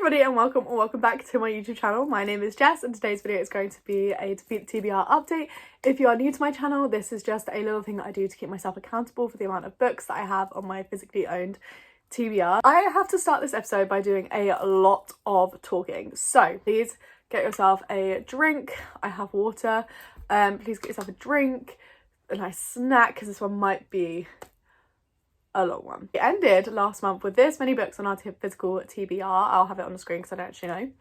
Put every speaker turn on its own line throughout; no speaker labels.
everybody and welcome back to my YouTube channel. My name is Jess and today's video is going to be a TBR update. If you are new to my channel, this is just a little thing that I do to keep myself accountable for the amount of books that I have on my physically owned TBR. I have to start this episode by doing a lot of talking, so please get yourself a drink. I have water. Please get yourself a drink, a nice snack, because this one might be a long one. It ended last month with this many books on our physical TBR. I'll have it on the screen because I don't actually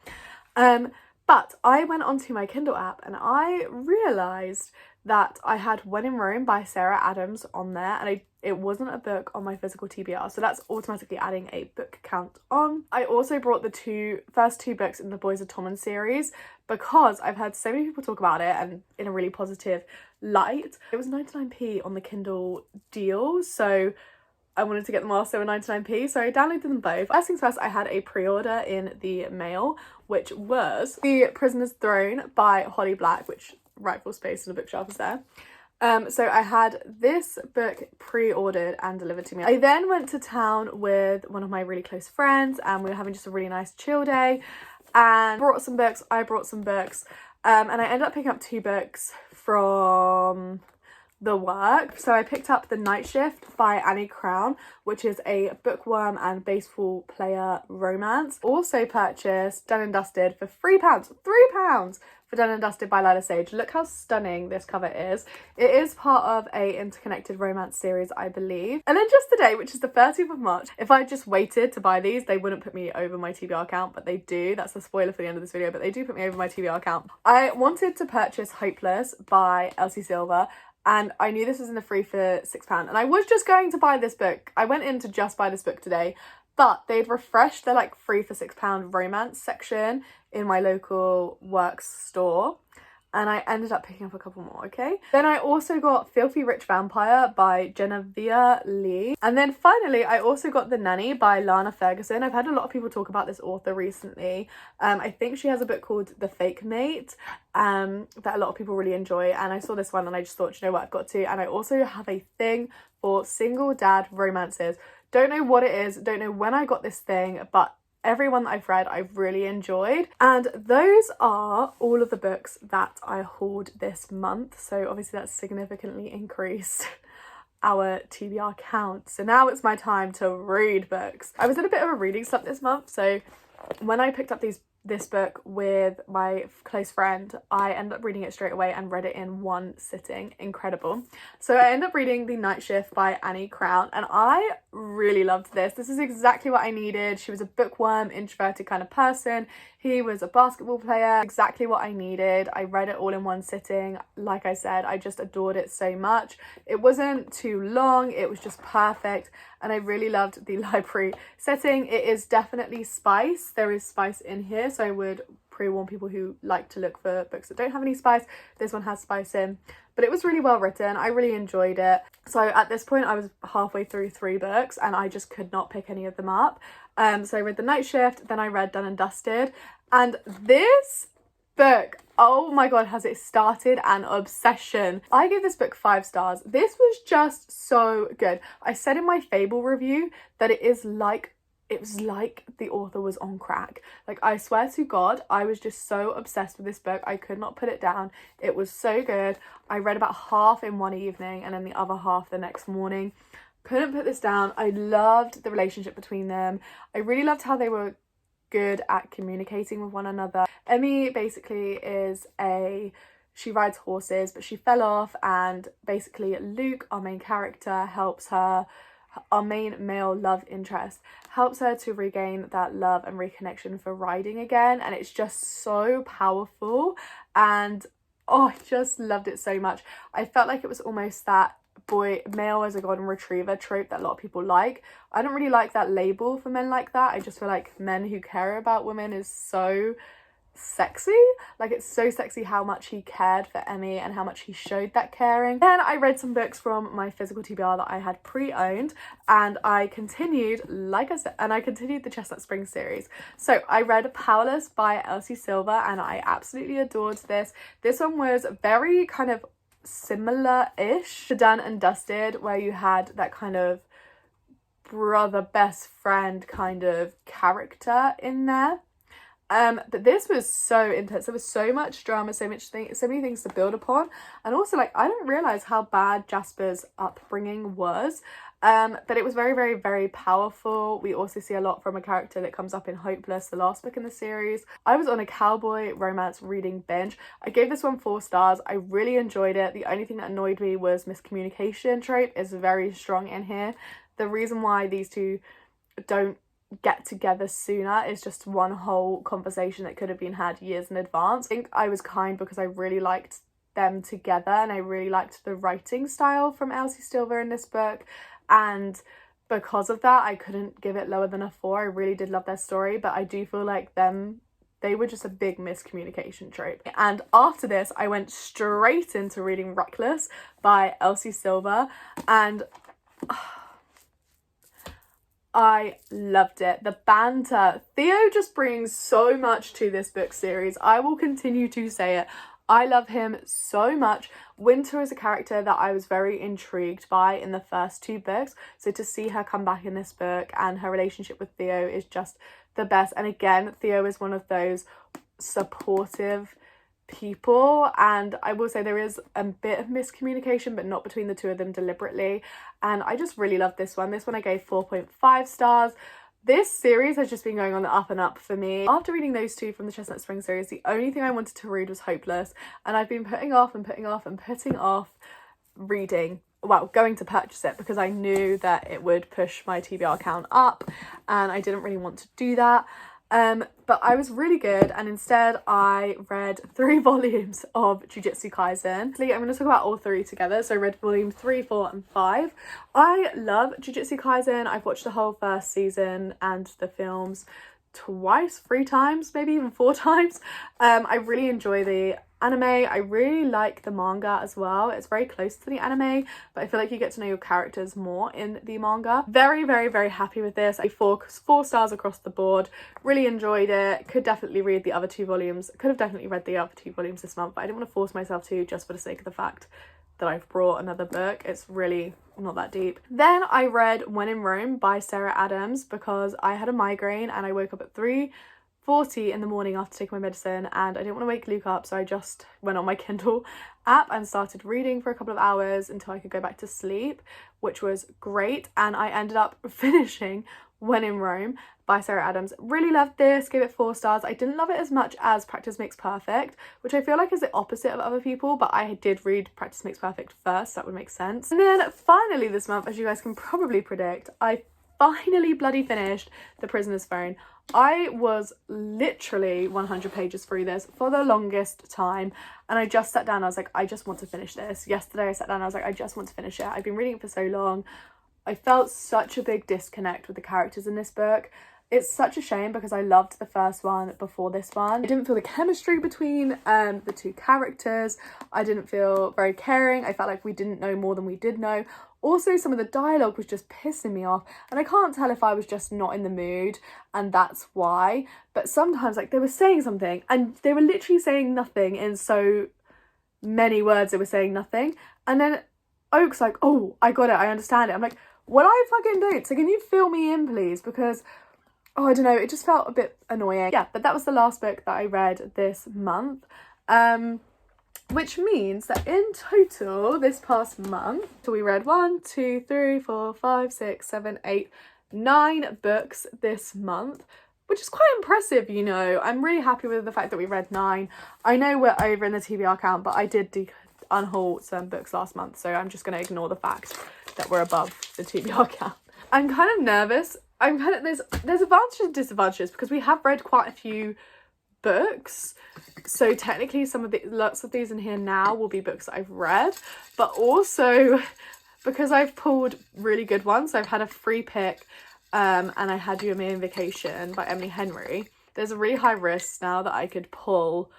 know. But I went onto my Kindle app and I realised that I had When in Rome by Sarah Adams on there, and it wasn't a book on my physical TBR, so that's automatically adding a book count on. I also brought the first two books in the Boys of Tommen series because I've heard so many people talk about it and in a really positive light. It was 99p on the Kindle deal, so I wanted to get them all, so 99p, so I downloaded them both. First things first, I had a pre-order in the mail, which was The Prisoner's Throne by Holly Black, which rightful space in the bookshelf is there. So I had this book pre-ordered and delivered to me. I then went to town with one of my really close friends and we were having just a really nice chill day and brought some books. I brought some books and I ended up picking up two books from the work. So I picked up The Night Shift by Annie Crown, which is a bookworm and baseball player romance. Also purchased Done and Dusted for £3 for Done and Dusted by Lila Sage. Look how stunning this cover is. It is part of a interconnected romance series, I believe. And then just today, which is the 30th of March, if I just waited to buy these, they wouldn't put me over my TBR count, but they do. That's a spoiler for the end of this video, but they do put me over my TBR count. I wanted to purchase Hopeless by Elsie Silver, and I knew this was in the free for £6, and I was just going to buy this book. I went in to just buy this book today, but they'd refreshed their like free for £6 romance section in my local works store, and I ended up picking up a couple more, okay? Then I also got Filthy Rich Vampire by Genevieve Lee. And then finally, I also got The Nanny by Lana Ferguson. I've had a lot of people talk about this author recently. I think she has a book called The Fake Mate that a lot of people really enjoy. And I saw this one and I just thought, you know what, I've got to. And I also have a thing for single dad romances. Don't know what it is, don't know when I got this thing, but everyone that I've read, I've really enjoyed. And those are all of the books that I hauled this month. So obviously that's significantly increased our TBR count. So now it's my time to read books. I was in a bit of a reading slump this month. So when I picked up this book with my close friend, I ended up reading it straight away and read it in one sitting. Incredible. So I ended up reading The Night Shift by Annie Crown, and I really loved this. This is exactly what I needed. She was a bookworm, introverted kind of person. He was a basketball player. Exactly what I needed. I read it all in one sitting. Like I said, I just adored it so much. It wasn't too long. It was just perfect. And I really loved the library setting. It is definitely spice. There is spice in here. So I would pre-warn people who like to look for books that don't have any spice. This one has spice in. But it was really well written. I really enjoyed it. So at this point, I was halfway through 3 books and I just could not pick any of them up. So I read The Night Shift, then I read Done and Dusted. And this book, oh my god, has it started an obsession. I gave this book 5 stars. This was just so good. I said in my Fable review that it was like the author was on crack. Like, I swear to God, I was just so obsessed with this book. I could not put it down. It was so good. I read about half in one evening and then the other half the next morning. Couldn't put this down. I loved the relationship between them. I really loved how they were good at communicating with one another. Emmy basically she rides horses, but she fell off, and basically Luke, our main character, helps her, our main male love interest, helps her to regain that love and reconnection for riding again. And it's just so powerful, and oh, I just loved it so much. I felt like it was almost that male as a golden retriever trope that a lot of people like. I don't really like that label for men like that. I just feel like men who care about women is so sexy. Like, it's so sexy how much he cared for Emmy and how much he showed that caring. Then I read some books from my physical TBR that I had pre-owned, and I continued, like I said, the Chestnut Springs series. So I read Powerless by Elsie Silver, and I absolutely adored this. This one was very kind of similar-ish to Done and Dusted, where you had that kind of brother best friend kind of character in there. But this was so intense. There was so much drama, so many things to build upon. And also, like, I didn't realise how bad Jasper's upbringing was. But it was very, very, very powerful. We also see a lot from a character that comes up in Hopeless, the last book in the series. I was on a cowboy romance reading binge. I gave this one 4 stars. I really enjoyed it. The only thing that annoyed me was miscommunication trope is very strong in here. The reason why these two don't get together sooner is just one whole conversation that could have been had years in advance. I think I was kind because I really liked them together and I really liked the writing style from Elsie Silver in this book, and because of that I couldn't give it lower than a 4. I really did love their story, but I do feel like they were just a big miscommunication trope. And after this I went straight into reading Reckless by Elsie Silver, and I loved it. The banter. Theo just brings so much to this book series. I will continue to say it. I love him so much. Winter is a character that I was very intrigued by in the first 2 books. So to see her come back in this book and her relationship with Theo is just the best. And again, Theo is one of those supportive people, and I will say there is a bit of miscommunication, but not between the two of them deliberately, and I just really love this one. I gave 4.5 stars. This series has just been going on the up and up for me. After reading those 2 from the Chestnut Spring series, the only thing I wanted to read was Hopeless, and I've been putting off reading, well, going to purchase it because I knew that it would push my TBR count up and I didn't really want to do that. But I was really good, and instead I read 3 volumes of Jujutsu Kaisen. I'm going to talk about all 3 together. So I read volume 3, 4 and 5. I love Jujutsu Kaisen. I've watched the whole first season and the films twice, 3 times, maybe even 4 times. I really enjoy the anime. I really like the manga as well. It's very close to the anime, but I feel like you get to know your characters more in the manga. Very, very, very happy with this. 4 stars across the board. Really enjoyed it. Could definitely read the other 2 volumes. Could have definitely read the other 2 volumes this month, but I didn't want to force myself to just for the sake of the fact that I've brought another book. It's really not that deep. Then I read When in Rome by Sarah Adams because I had a migraine and I woke up at 3:40 in the morning after taking my medicine, and I didn't want to wake Luke up, so I just went on my Kindle app and started reading for a couple of hours until I could go back to sleep, which was great. And I ended up finishing When in Rome by Sarah Adams. Really loved this, gave it 4 stars. I didn't love it as much as Practice Makes Perfect, which I feel like is the opposite of other people, but I did read Practice Makes Perfect first, that would make sense. And then finally this month, as you guys can probably predict, I finally bloody finished The Prisoner's Phone. I was literally 100 pages through this for the longest time, and I just sat down, I was like, I just want to finish this. Yesterday I sat down, I was like, I just want to finish it. I've been reading it for so long. I felt such a big disconnect with the characters in this book. It's such a shame because I loved the first one before this one. I didn't feel the chemistry between the 2 characters. I didn't feel very caring. I felt like we didn't know more than we did know. Also, some of the dialogue was just pissing me off, and I can't tell if I was just not in the mood and that's why, but sometimes like they were saying something and they were literally saying nothing in so many words. They were saying nothing, and then Oak's like, oh, I got it, I understand it. I'm like, well, I fucking don't, so can you fill me in please, because oh, I don't know, it just felt a bit annoying. Yeah, but that was the last book that I read this month, which means that in total this past month, so we read 1, 2, 3, 4, 5, 6, 7, 8, 9 books this month, which is quite impressive, you know. I'm really happy with the fact that we read 9. I know we're over in the TBR count, but I did unhaul some books last month, so I'm just going to ignore the fact that we're above the TBR count. I'm kind of nervous. There's advantages and disadvantages because we have read quite a few books, so technically lots of these in here now will be books that I've read, but also because I've pulled really good ones. I've had a free pick and I Had You and Me on Vacation by Emily Henry. There's a really high risk now that I could pull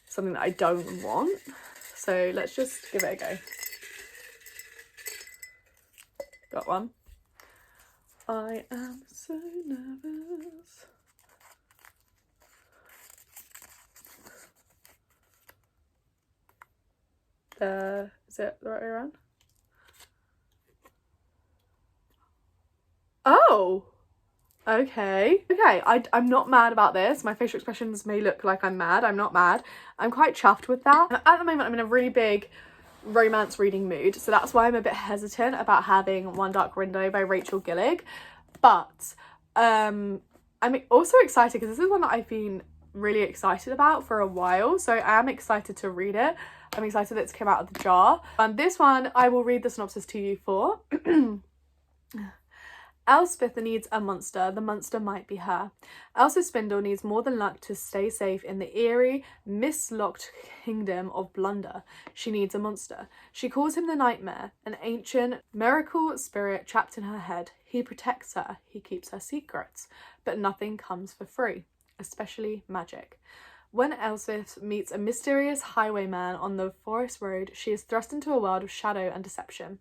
something that I don't want, so let's just give it a go. Got one. I am so nervous. Is it the right way around? Oh! Okay. Okay, I'm not mad about this. My facial expressions may look like I'm mad. I'm not mad. I'm quite chuffed with that. At the moment, I'm in a really big romance reading mood, so that's why I'm a bit hesitant about having One Dark Window by Rachel Gillig. But I'm also excited because this is one that I've been really excited about for a while, so I am excited to read it. I'm excited that it's come out of the jar. And this one, I will read the synopsis to you for. Elspeth needs a monster. The monster might be her. Elsa Spindle needs more than luck to stay safe in the eerie, mislocked kingdom of Blunder. She needs a monster. She calls him the Nightmare, an ancient miracle spirit trapped in her head. He protects her. He keeps her secrets. But nothing comes for free, especially magic. When Elspeth meets a mysterious highwayman on the forest road, she is thrust into a world of shadow and deception.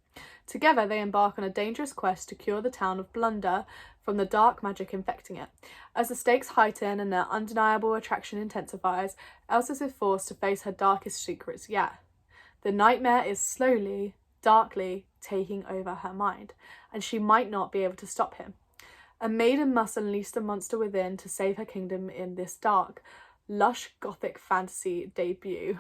Together, they embark on a dangerous quest to cure the town of Blunder from the dark magic infecting it. As the stakes heighten and their undeniable attraction intensifies, Elspeth is forced to face her darkest secrets yet. The nightmare is slowly, darkly taking over her mind, and she might not be able to stop him. A maiden must unleash the monster within to save her kingdom in this dark, lush gothic fantasy debut.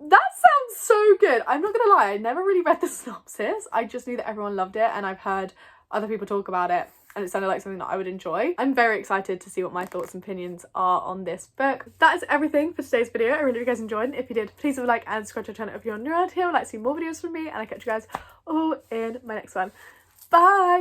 That sounds so good. I'm not gonna lie, I never really read the synopsis. I just knew that everyone loved it, and I've heard other people talk about it, and it sounded like something that I would enjoy. I'm very excited to see what my thoughts and opinions are on this book. That is everything for today's video. I really hope you guys enjoyed, and if you did, please leave a like and subscribe to the channel if you're new around here. I'd like to see more videos from me, and I'll catch you guys all in my next one. Bye!